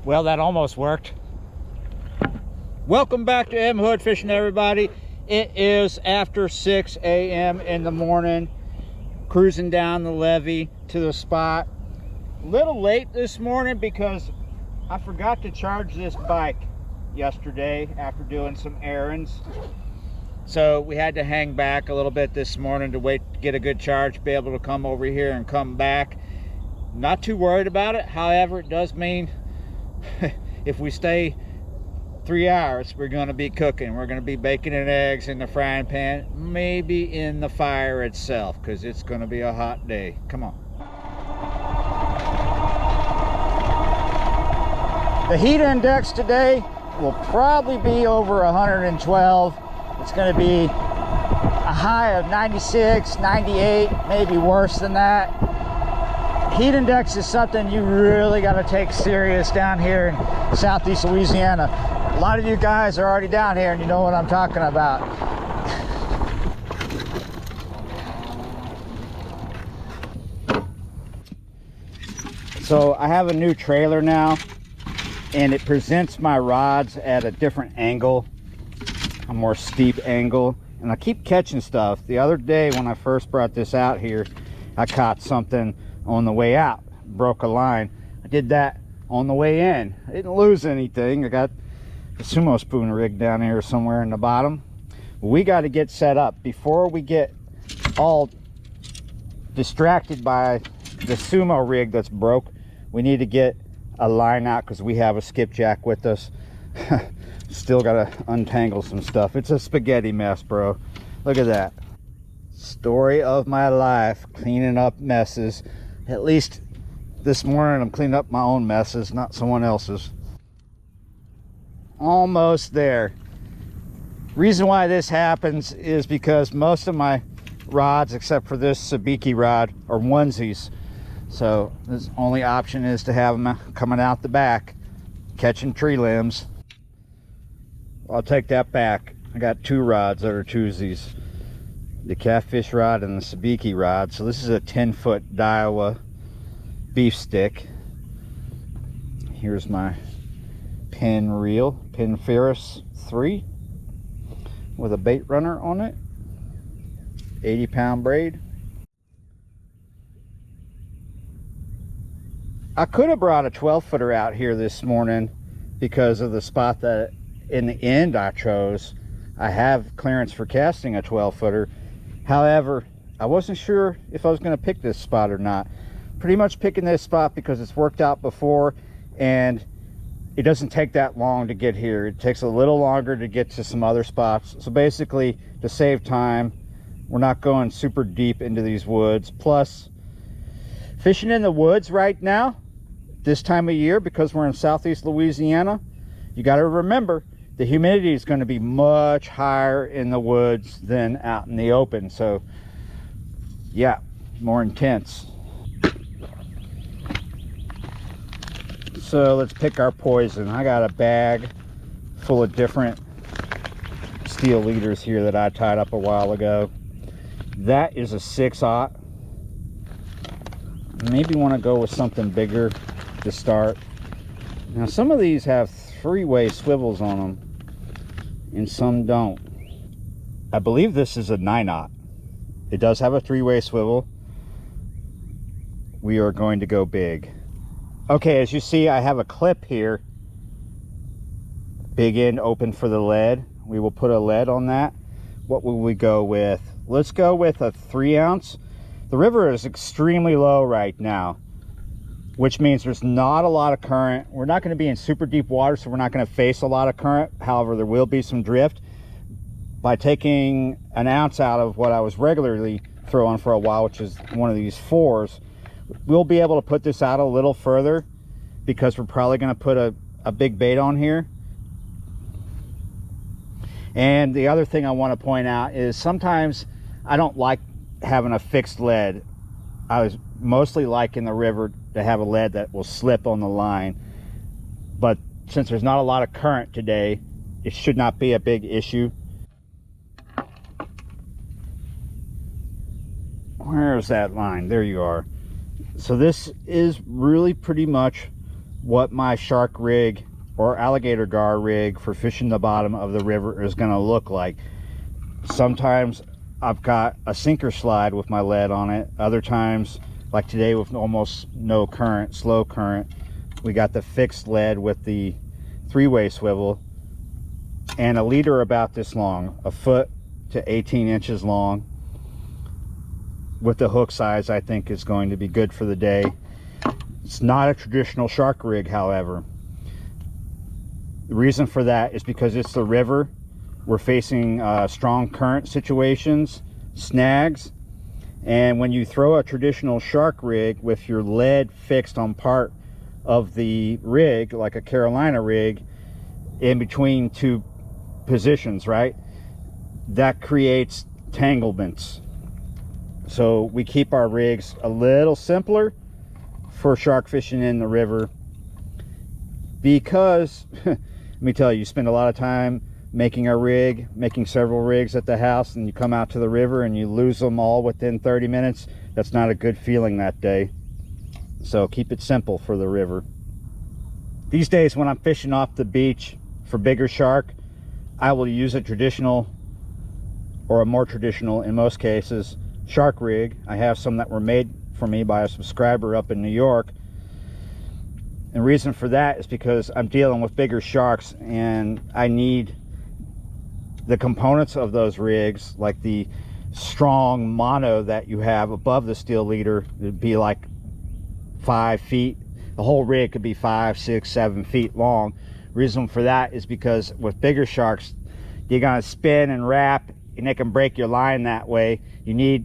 Well, that almost worked. Welcome back to M Hood Fishing, everybody. It is after 6 a.m. in the morning, cruising down the levee to the spot. A little late this morning because I forgot to charge this bike yesterday after doing some errands. So we had to hang back a little bit this morning to wait to get a good charge, be able to come over here and come back. Not too worried about it. However, it does mean if we stay 3 hours, we're going to be cooking. We're going to be baking and eggs in the frying pan, maybe in the fire itself, because it's going to be a hot day. Come on. The heat index today will probably be over 112. It's going to be a high of 96, 98, maybe worse than that. Heat index is something you really got to take serious down here in southeast Louisiana. A lot of you guys are already down here and you know what I'm talking about. So I have a new trailer now, and it presents my rods at a different angle, a more steep angle, and I keep catching stuff. The other day when I first brought this out here, I caught something on the way out, broke a line. I did that on the way in. I didn't lose anything. I got a sumo spoon rig down here somewhere in the bottom. We got to get set up before we get all distracted by the sumo rig that's broke. We need to get a line out because we have a skipjack with us. Still gotta untangle some stuff. It's a spaghetti mess, bro. Look at that. Story of my life, cleaning up messes. At least this morning I'm cleaning up my own messes, not someone else's. Almost there. Reason why this happens is because most of my rods, except for this sabiki rod, are onesies. So the only option is to have them coming out the back, catching tree limbs. I'll take that back. I got two rods that are twosies. The catfish rod and the sabiki rod. So this is a 10-foot Daiwa beef stick. Here's my pin reel, Pin Ferris 3 with a bait runner on it, 80-pound braid. I could have brought a 12-footer out here this morning because of the spot that in the end I chose. I have clearance for casting a 12-footer. However, I wasn't sure if I was going to pick this spot or not. Pretty much picking this spot because it's worked out before, and it doesn't take that long to get here. It takes a little longer to get to some other spots. So basically, to save time, we're not going super deep into these woods. Plus, fishing in the woods right now, this time of year, because we're in southeast Louisiana, you got to remember the humidity is going to be much higher in the woods than out in the open. So yeah, more intense. So let's pick our poison. I got a bag full of different steel leaders here that I tied up a while ago. That is a 6/0. Maybe want to go with something bigger to start. Now some of these have 3-way swivels on them and some don't. I believe this is a 9/0. It does have a 3-way swivel. We are going to go big. Okay, as you see, I have a clip here. Big end open for the lead. We will put a lead on that. What will we go with? Let's go with a 3-ounce. The river is extremely low right now, which means there's not a lot of current. We're not going to be in super deep water, so we're not going to face a lot of current. However, there will be some drift. By taking an ounce out of what I was regularly throwing for a while, which is one of these 4s, we'll be able to put this out a little further because we're probably going to put a big bait on here. And the other thing I want to point out is sometimes I don't like having a fixed lead. I was mostly like in the river to have a lead that will slip on the line, but since there's not a lot of current today, it should not be a big issue. Where's that line? There you are. So this is really pretty much what my shark rig or alligator gar rig for fishing the bottom of the river is going to look like. Sometimes I've got a sinker slide with my lead on it. Other times, like today with almost no current, slow current, we got the fixed lead with the 3-way swivel, and a leader about this long, a foot to 18 inches long, with the hook size I think is going to be good for the day. It's not a traditional shark rig, however. The reason for that is because it's the river. We're facing strong current situations, snags, and when you throw a traditional shark rig with your lead fixed on part of the rig, like a Carolina rig, in between two positions, right, that creates tanglements. So we keep our rigs a little simpler for shark fishing in the river, because let me tell you, you spend a lot of time making a rig, making several rigs at the house, and you come out to the river and you lose them all within 30 minutes. That's not a good feeling that day. So keep it simple for the river. These days when I'm fishing off the beach for bigger shark, I will use a traditional, or a more traditional in most cases, shark rig. I have some that were made for me by a subscriber up in New York. And the reason for that is because I'm dealing with bigger sharks, and I need the components of those rigs, like the strong mono that you have above the steel leader. It'd be like 5 feet. The whole rig could be 5, 6, 7 feet long. Reason for that is because with bigger sharks, you're gonna spin and wrap, and they can break your line that way. You need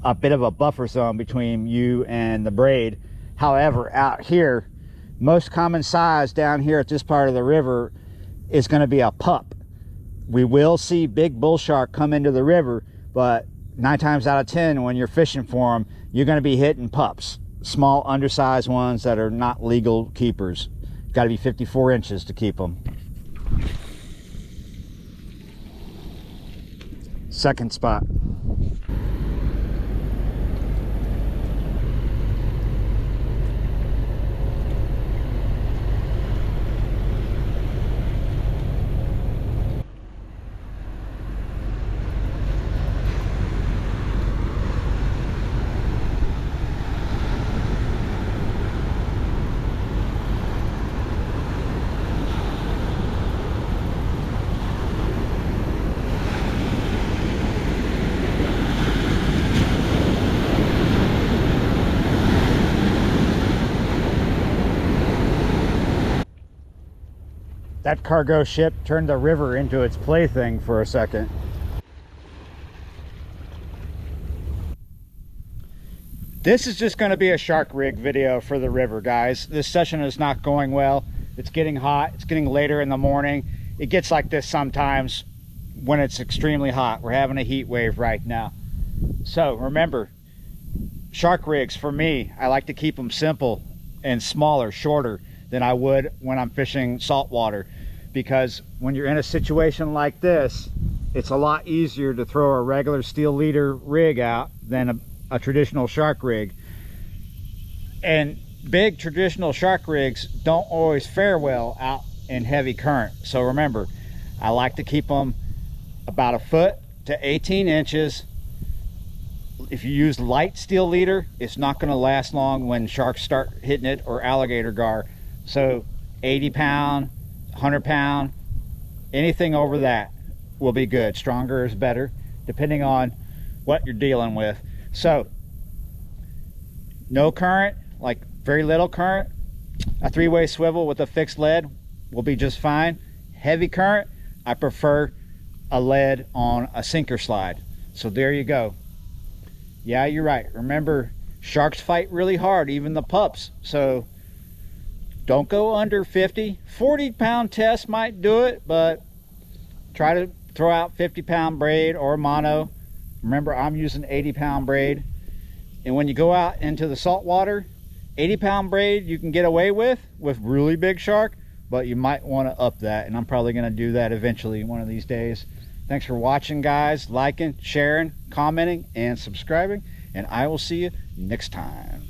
a bit of a buffer zone between you and the braid. However, out here, most common size down here at this part of the river is going to be a pup. We will see big bull shark come into the river, but 9 times out of 10 when you're fishing for them, you're going to be hitting pups, small undersized ones that are not legal keepers. Got to be 54 inches to keep them. Second spot. That cargo ship turned the river into its plaything for a second. This is just going to be a shark rig video for the river, guys. This session is not going well. It's getting hot. It's getting later in the morning. It gets like this sometimes when it's extremely hot. We're having a heat wave right now. So remember, shark rigs for me, I like to keep them simple and smaller, shorter than I would when I'm fishing saltwater, because when you're in a situation like this, it's a lot easier to throw a regular steel leader rig out than a traditional shark rig. And big traditional shark rigs don't always fare well out in heavy current. So remember, I like to keep them about a foot to 18 inches. If you use light steel leader, it's not going to last long when sharks start hitting it, or alligator gar. So 80 pound, 100 pound, anything over that will be good. Stronger is better, depending on what you're dealing with. So no current, like very little current, a 3-way swivel with a fixed lead will be just fine. Heavy current, I prefer a lead on a sinker slide. So there you go. Yeah, you're right. Remember, sharks fight really hard, even the pups. So don't go under 50. 40-pound test might do it, but try to throw out 50-pound braid or mono. Remember, I'm using 80-pound braid. And when you go out into the salt water, 80-pound braid you can get away with really big shark, but you might want to up that, and I'm probably going to do that eventually one of these days. Thanks for watching, guys. Liking, sharing, commenting, and subscribing, and I will see you next time.